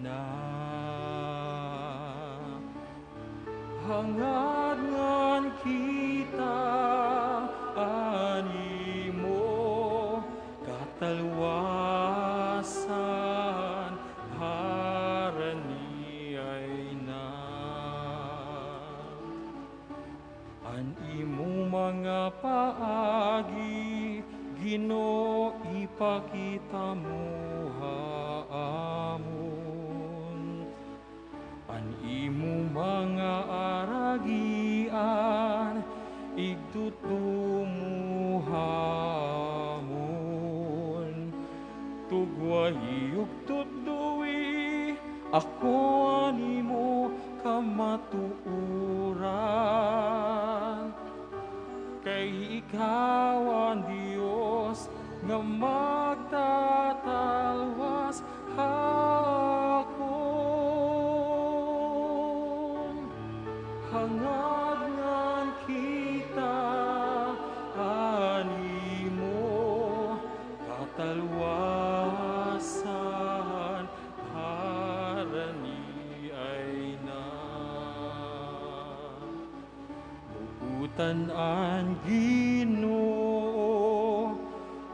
na. Hangad ngan kita animo katalwasan harani ay na. An imo mga paagi Ginoo ipakita mo haamon. An imo mga aragian igtutumo hamon. Tugway ug tudui ako animo kamatuoran. Kay ikaw ang Diyos nga magtatalwas hakon. Hangad ngan kita animo katalwasan harani ay na. Buutan ang Ginoo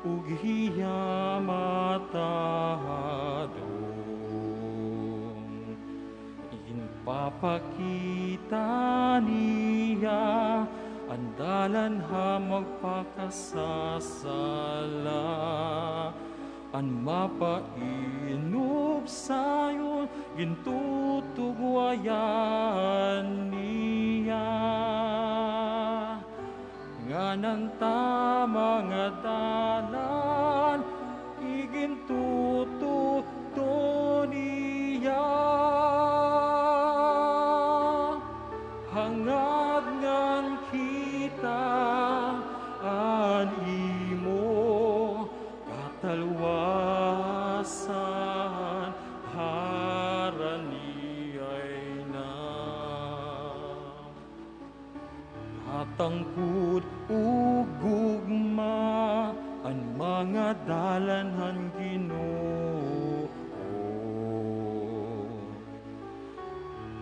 ug hiya matahadong. Inpapakita niya ang dalan ha magpakasasala. Ang mapainup sayon gintutugwayan niya. Nganan tama nga dalan igintututo niya. Hangad ngan kita animo katalwasan harani ay na. Hatangkod ug gugma ang mga dalanhan Ginoo.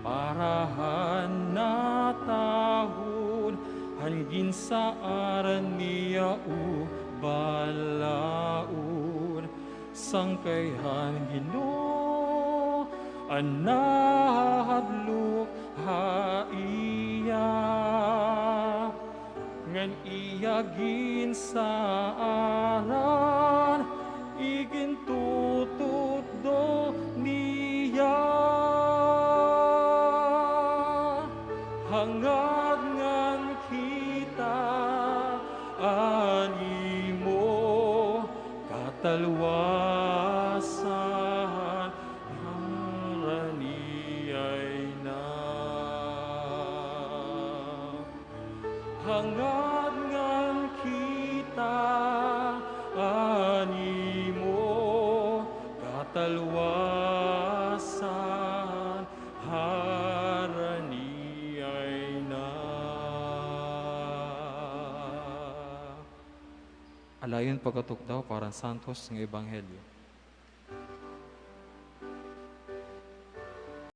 Parahan na tahon hangin sa aran niya u balaod. Sangkayhan Ginoo ang nahadlok haiya. Ngan iyagin sa aran igintutuddo niya. Hangad ngan kita animo katalwasan harani ay na. Hangad ngan kita animo katalwasan harani ay na. Alayon pagkatukdaw para santos ng Ebanghelyo.